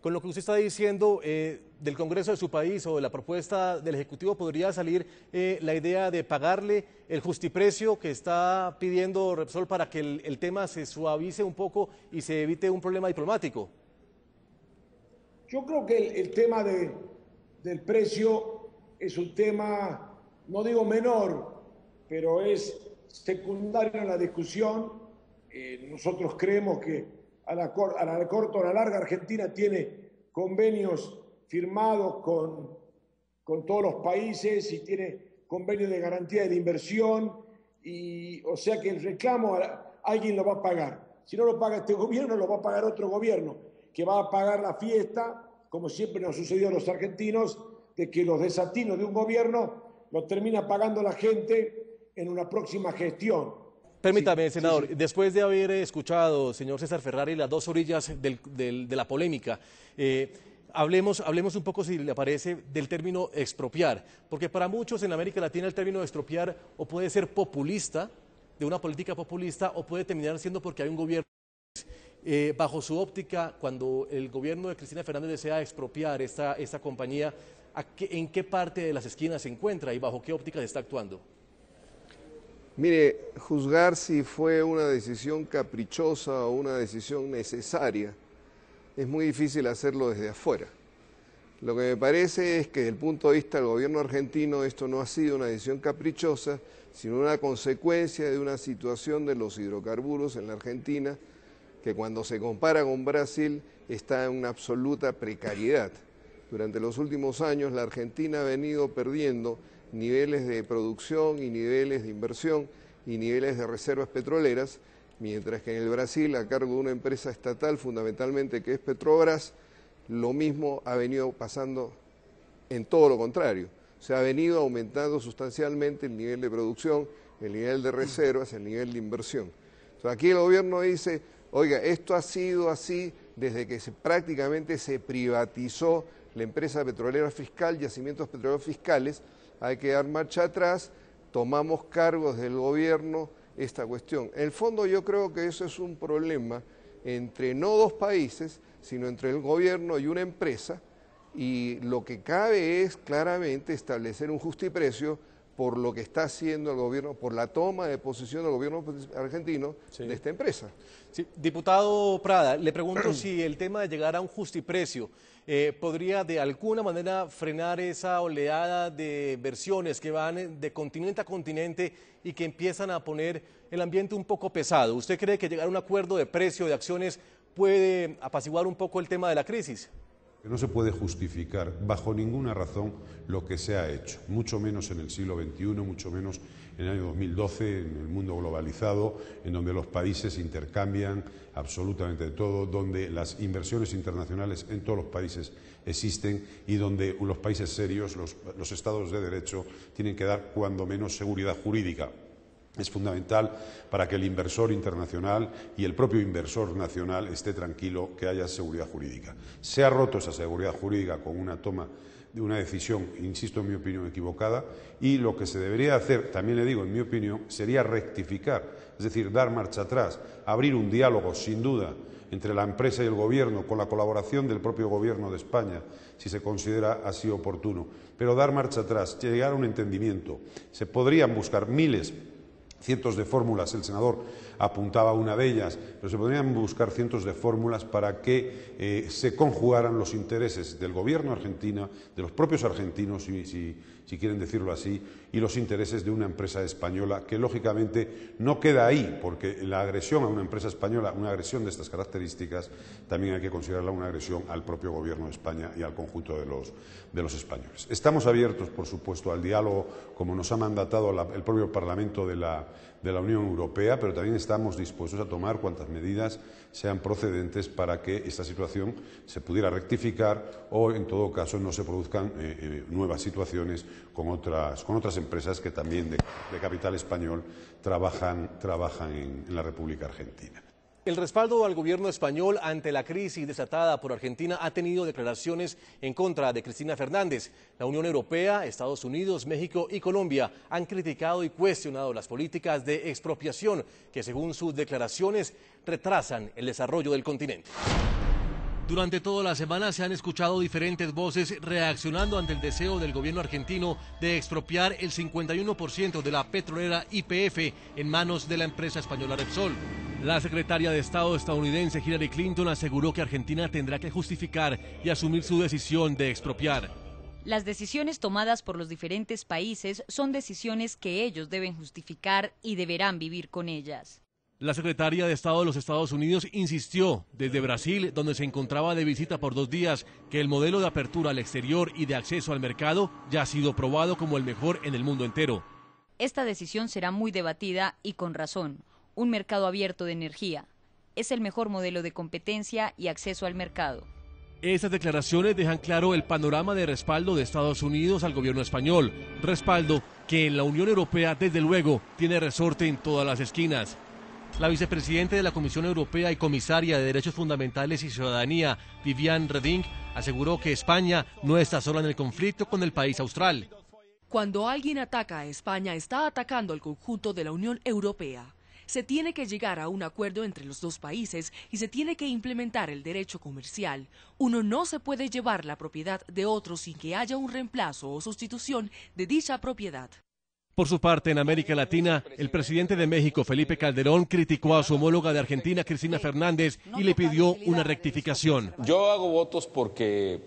Con lo que usted está diciendo del Congreso de su país o de la propuesta del Ejecutivo, ¿podría salir la idea de pagarle el justiprecio que está pidiendo Repsol para que el tema se suavice un poco y se evite un problema diplomático? Yo creo que el tema del precio es un tema, no digo menor, pero es secundario en la discusión. Nosotros creemos que a la corta o a la larga Argentina tiene convenios firmados con todos los países y tiene convenios de garantía de inversión, y o sea que el reclamo alguien lo va a pagar. Si no lo paga este gobierno, lo va a pagar otro gobierno, que va a pagar la fiesta, como siempre nos sucedió a los argentinos, de que los desatinos de un gobierno lo termina pagando la gente en una próxima gestión. Permítame, senador, después de haber escuchado, señor César Ferrari, las dos orillas de la polémica, hablemos un poco, si le parece, del término expropiar, porque para muchos en América Latina el término expropiar o puede ser populista, de una política populista, o puede terminar siendo porque hay un gobierno. Bajo su óptica, cuando el gobierno de Cristina Fernández desea expropiar esta compañía, ¿en qué parte de las esquinas se encuentra y bajo qué óptica se está actuando? Mire, juzgar si fue una decisión caprichosa o una decisión necesaria es muy difícil hacerlo desde afuera. Lo que me parece es que desde el punto de vista del gobierno argentino esto no ha sido una decisión caprichosa, sino una consecuencia de una situación de los hidrocarburos en la Argentina que cuando se compara con Brasil está en una absoluta precariedad. Durante los últimos años la Argentina ha venido perdiendo niveles de producción y niveles de inversión y niveles de reservas petroleras, mientras que en el Brasil, a cargo de una empresa estatal fundamentalmente que es Petrobras, lo mismo ha venido pasando en todo lo contrario. Se ha venido aumentando sustancialmente el nivel de producción, el nivel de reservas, el nivel de inversión. Entonces, aquí el gobierno dice, oiga, esto ha sido así desde que prácticamente se privatizó la empresa petrolera fiscal, Yacimientos Petroleros Fiscales. Hay que dar marcha atrás, tomamos cargos del gobierno esta cuestión. En el fondo yo creo que eso es un problema entre no dos países, sino entre el gobierno y una empresa, y lo que cabe es claramente establecer un justiprecio por lo que está haciendo el gobierno, por la toma de posición del gobierno argentino de esta empresa. Sí. Diputado Prada, le pregunto si el tema de llegar a un justiprecio podría de alguna manera frenar esa oleada de versiones que van de continente a continente y que empiezan a poner el ambiente un poco pesado. ¿Usted cree que llegar a un acuerdo de precio de acciones puede apaciguar un poco el tema de la crisis? No se puede justificar bajo ninguna razón lo que se ha hecho, mucho menos en el siglo XXI, mucho menos en el año 2012, en el mundo globalizado, en donde los países intercambian absolutamente todo, donde las inversiones internacionales en todos los países existen y donde los países serios, los estados de derecho, tienen que dar cuando menos seguridad jurídica. Es fundamental para que el inversor internacional y el propio inversor nacional esté tranquilo, que haya seguridad jurídica. Se ha roto esa seguridad jurídica con una toma de una decisión, insisto, en mi opinión, equivocada, y lo que se debería hacer, también le digo, en mi opinión, sería rectificar, es decir, dar marcha atrás, abrir un diálogo, sin duda, entre la empresa y el gobierno, con la colaboración del propio gobierno de España, si se considera así oportuno, pero dar marcha atrás, llegar a un entendimiento. Se podrían buscar cientos de fórmulas, el senador apuntaba una de ellas, pero se podrían buscar cientos de fórmulas para que se conjugaran los intereses del gobierno argentino, de los propios argentinos, si quieren decirlo así, y los intereses de una empresa española que lógicamente no queda ahí, porque la agresión a una empresa española, una agresión de estas características, también hay que considerarla una agresión al propio gobierno de España y al conjunto de los españoles. Estamos abiertos, por supuesto, al diálogo, como nos ha mandatado el propio Parlamento de la Unión Europea, pero también estamos dispuestos a tomar cuantas medidas sean procedentes para que esta situación se pudiera rectificar o, en todo caso, no se produzcan nuevas situaciones con otras empresas que también de capital español trabajan en la República Argentina. El respaldo al gobierno español ante la crisis desatada por Argentina ha tenido declaraciones en contra de Cristina Fernández. La Unión Europea, Estados Unidos, México y Colombia han criticado y cuestionado las políticas de expropiación que, según sus declaraciones, retrasan el desarrollo del continente. Durante toda la semana se han escuchado diferentes voces reaccionando ante el deseo del gobierno argentino de expropiar el 51% de la petrolera YPF en manos de la empresa española Repsol. La secretaria de Estado estadounidense Hillary Clinton aseguró que Argentina tendrá que justificar y asumir su decisión de expropiar. Las decisiones tomadas por los diferentes países son decisiones que ellos deben justificar y deberán vivir con ellas. La secretaria de Estado de los Estados Unidos insistió desde Brasil, donde se encontraba de visita por 2 días, que el modelo de apertura al exterior y de acceso al mercado ya ha sido probado como el mejor en el mundo entero. Esta decisión será muy debatida y con razón. Un mercado abierto de energía es el mejor modelo de competencia y acceso al mercado. Esas declaraciones dejan claro el panorama de respaldo de Estados Unidos al gobierno español, respaldo que en la Unión Europea desde luego tiene resorte en todas las esquinas. La vicepresidenta de la Comisión Europea y comisaria de Derechos Fundamentales y Ciudadanía, Viviane Reding, aseguró que España no está sola en el conflicto con el país austral. Cuando alguien ataca a España, está atacando al conjunto de la Unión Europea. Se tiene que llegar a un acuerdo entre los dos países y se tiene que implementar el derecho comercial. Uno no se puede llevar la propiedad de otro sin que haya un reemplazo o sustitución de dicha propiedad. Por su parte, en América Latina, el presidente de México, Felipe Calderón, criticó a su homóloga de Argentina, Cristina Fernández, y le pidió una rectificación. Yo hago votos porque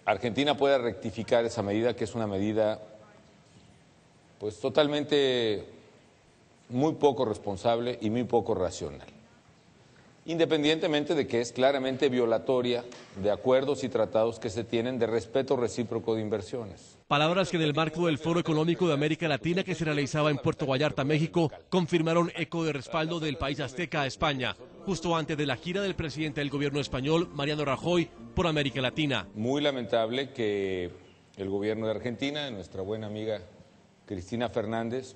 Argentina pueda rectificar esa medida, que es una medida pues totalmente muy poco responsable y muy poco racional, independientemente de que es claramente violatoria de acuerdos y tratados que se tienen de respeto recíproco de inversiones. Palabras que en el marco del Foro Económico de América Latina que se realizaba en Puerto Vallarta, México, confirmaron eco de respaldo del país azteca a España, justo antes de la gira del presidente del gobierno español, Mariano Rajoy, por América Latina. Muy lamentable que el gobierno de Argentina, nuestra buena amiga Cristina Fernández,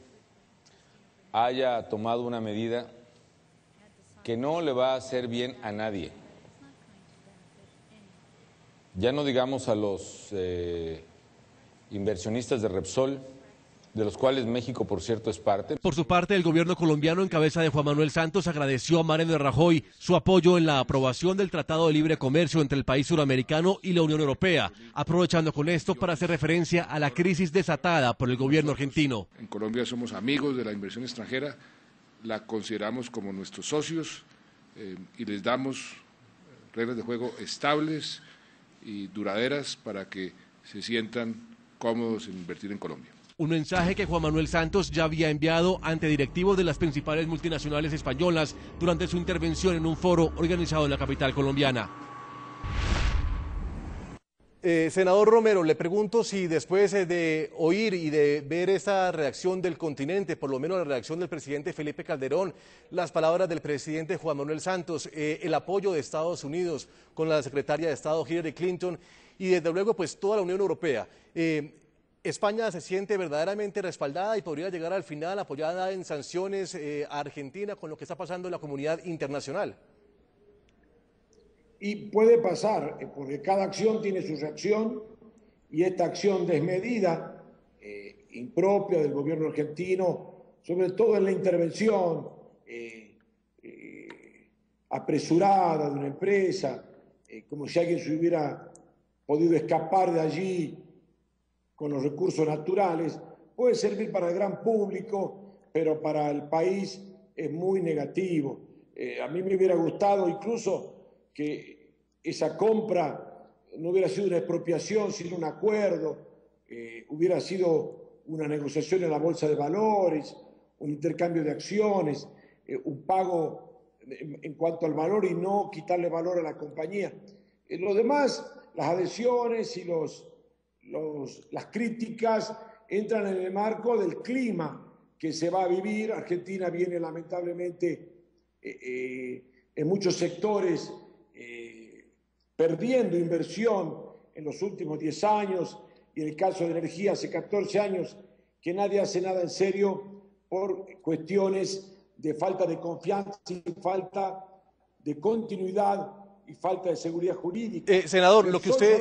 haya tomado una medida que no le va a hacer bien a nadie. Ya no digamos a los inversionistas de Repsol, de los cuales México, por cierto, es parte. Por su parte, el gobierno colombiano en cabeza de Juan Manuel Santos agradeció a Mariano Rajoy su apoyo en la aprobación del Tratado de Libre Comercio entre el país suramericano y la Unión Europea, aprovechando con esto para hacer referencia a la crisis desatada por el gobierno argentino. En Colombia somos amigos de la inversión extranjera, la consideramos como nuestros socios y les damos reglas de juego estables y duraderas para que se sientan cómodos en invertir en Colombia. Un mensaje que Juan Manuel Santos ya había enviado ante directivos de las principales multinacionales españolas durante su intervención en un foro organizado en la capital colombiana. Senador Romero, le pregunto si después de oír y de ver esta reacción del continente, por lo menos la reacción del presidente Felipe Calderón, las palabras del presidente Juan Manuel Santos, el apoyo de Estados Unidos con la secretaria de Estado Hillary Clinton y desde luego pues toda la Unión Europea, ¿España se siente verdaderamente respaldada y podría llegar al final apoyada en sanciones a Argentina con lo que está pasando en la comunidad internacional? Y puede pasar, porque cada acción tiene su reacción y esta acción desmedida, impropia del gobierno argentino, sobre todo en la intervención apresurada de una empresa, como si alguien se hubiera podido escapar de allí con los recursos naturales, puede servir para el gran público, pero para el país es muy negativo. A mí me hubiera gustado incluso que esa compra no hubiera sido una expropiación, sino un acuerdo, hubiera sido una negociación en la bolsa de valores, un intercambio de acciones, un pago en cuanto al valor y no quitarle valor a la compañía. Lo demás, las adhesiones y las críticas entran en el marco del clima que se va a vivir. Argentina viene lamentablemente en muchos sectores perdiendo inversión en los últimos 10 años y en el caso de energía hace 14 años que nadie hace nada en serio por cuestiones de falta de confianza y falta de continuidad y falta de seguridad jurídica. Senador, lo que usted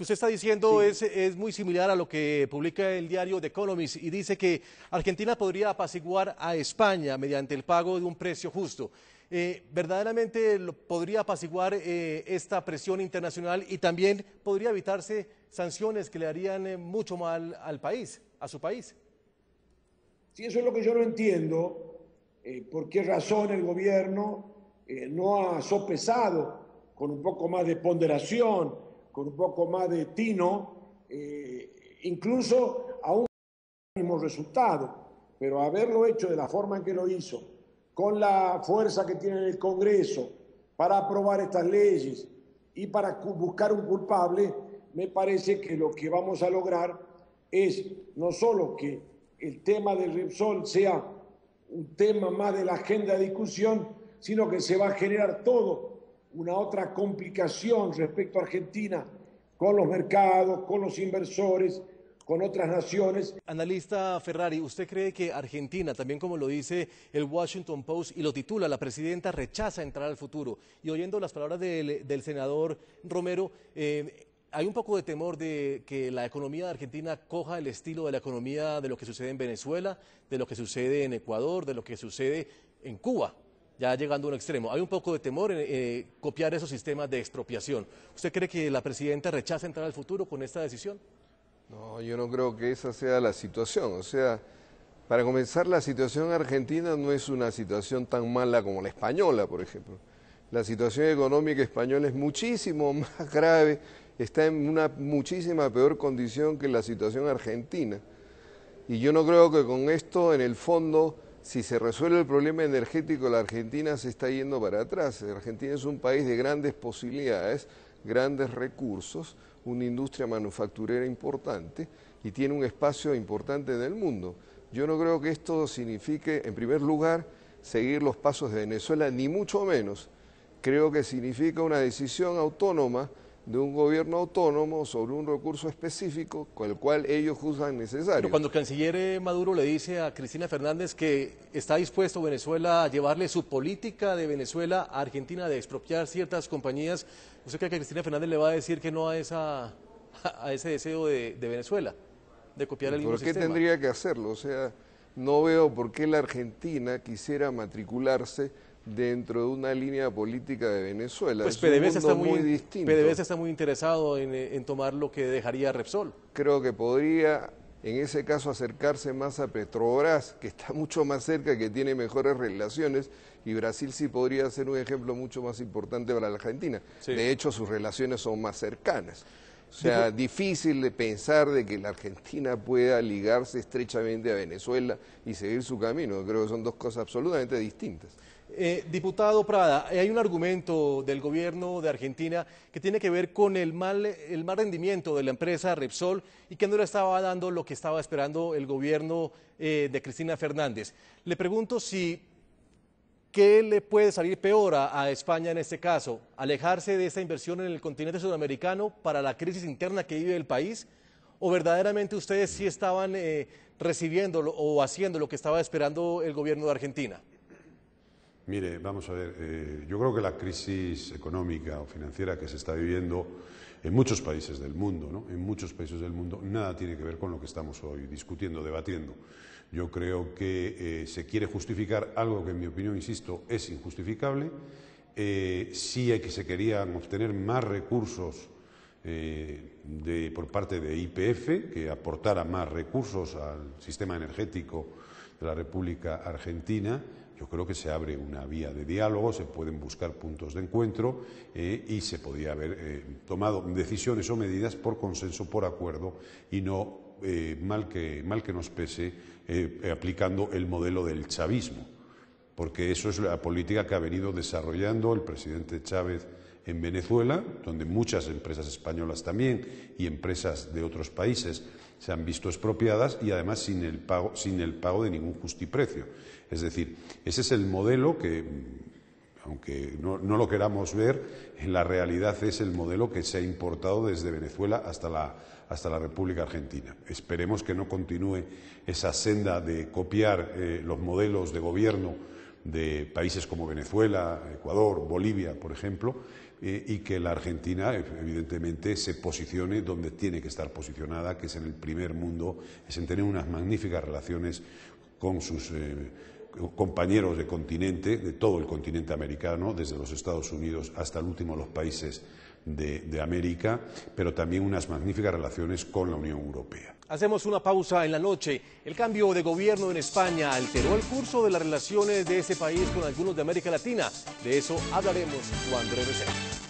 está diciendo sí, es muy similar a lo que publica el diario The Economist y dice que Argentina podría apaciguar a España mediante el pago de un precio justo. ¿verdaderamente podría apaciguar esta presión internacional y también podría evitarse sanciones que le harían mucho mal al país, a su país? Sí, eso es lo que yo no entiendo. ¿Por qué razón el gobierno no ha sopesado con un poco más de ponderación, con un poco más de tino, incluso a un mismo resultado? Pero haberlo hecho de la forma en que lo hizo, con la fuerza que tiene el Congreso para aprobar estas leyes y para buscar un culpable, me parece que lo que vamos a lograr es no solo que el tema del Repsol sea un tema más de la agenda de discusión, sino que se va a generar todo una otra complicación respecto a Argentina con los mercados, con los inversores, con otras naciones. Analista Ferrari, ¿usted cree que Argentina, también como lo dice el Washington Post y lo titula, la presidenta rechaza entrar al futuro? Y oyendo las palabras del senador Romero, hay un poco de temor de que la economía de Argentina coja el estilo de la economía de lo que sucede en Venezuela, de lo que sucede en Ecuador, de lo que sucede en Cuba, ya llegando a un extremo. Hay un poco de temor en copiar esos sistemas de expropiación. ¿Usted cree que la presidenta rechaza entrar al futuro con esta decisión? No, yo no creo que esa sea la situación. O sea, para comenzar, la situación argentina no es una situación tan mala como la española, por ejemplo. La situación económica española es muchísimo más grave, está en una muchísima peor condición que la situación argentina. Y yo no creo que con esto, en el fondo, si se resuelve el problema energético, la Argentina se está yendo para atrás. Argentina es un país de grandes posibilidades, grandes recursos, una industria manufacturera importante y tiene un espacio importante en el mundo. Yo no creo que esto signifique, en primer lugar, seguir los pasos de Venezuela, ni mucho menos. Creo que significa una decisión autónoma de un gobierno autónomo sobre un recurso específico con el cual ellos juzgan necesario. Pero cuando el canciller Maduro le dice a Cristina Fernández que está dispuesto Venezuela a llevarle su política de Venezuela a Argentina de expropiar ciertas compañías, ¿usted cree que Cristina Fernández le va a decir que no a ese deseo de Venezuela, de copiar el mismo sistema? ¿Por qué tendría que hacerlo? O sea, no veo por qué la Argentina quisiera matricularse dentro de una línea política de Venezuela. Pues es un mundo muy distinto. PDVSA está muy interesado en tomar lo que dejaría Repsol. Creo que podría, en ese caso, acercarse más a Petrobras, que está mucho más cerca, que tiene mejores relaciones, y Brasil sí podría ser un ejemplo mucho más importante para la Argentina. Sí. De hecho, sus relaciones son más cercanas. O sea, difícil de pensar de que la Argentina pueda ligarse estrechamente a Venezuela y seguir su camino. Creo que son dos cosas absolutamente distintas. Diputado Prada, hay un argumento del gobierno de Argentina que tiene que ver con el mal rendimiento de la empresa Repsol y que no le estaba dando lo que estaba esperando el gobierno de Cristina Fernández. Le pregunto si ¿qué le puede salir peor a España en este caso? ¿Alejarse de esta inversión en el continente sudamericano para la crisis interna que vive el país? ¿O verdaderamente ustedes sí estaban recibiendo o haciendo lo que estaba esperando el gobierno de Argentina? Mire, vamos a ver, yo creo que la crisis económica o financiera que se está viviendo en muchos países del mundo, ¿no? En muchos países del mundo, nada tiene que ver con lo que estamos hoy discutiendo, debatiendo. Yo creo que se quiere justificar algo que, en mi opinión, insisto, es injustificable. Sí que se querían obtener más recursos por parte de YPF, que aportara más recursos al sistema energético de la República Argentina. Yo creo que se abre una vía de diálogo, se pueden buscar puntos de encuentro y se podía haber tomado decisiones o medidas por consenso, por acuerdo y no, mal que nos pese, aplicando el modelo del chavismo, porque eso es la política que ha venido desarrollando el presidente Chávez en Venezuela, donde muchas empresas españolas también y empresas de otros países se han visto expropiadas y además sin el pago de ningún justiprecio. Es decir, ese es el modelo que, aunque no lo queramos ver, en la realidad es el modelo que se ha importado desde Venezuela hasta la República Argentina. Esperemos que no continúe esa senda de copiar los modelos de gobierno de países como Venezuela, Ecuador, Bolivia, por ejemplo, y que la Argentina, evidentemente, se posicione donde tiene que estar posicionada, que es en el primer mundo, es en tener unas magníficas relaciones con sus compañeros de continente, de todo el continente americano, desde los Estados Unidos hasta el último de los países de América, pero también unas magníficas relaciones con la Unión Europea. Hacemos una pausa en la noche. El cambio de gobierno en España alteró el curso de las relaciones de ese país con algunos de América Latina. De eso hablaremos cuando regresemos.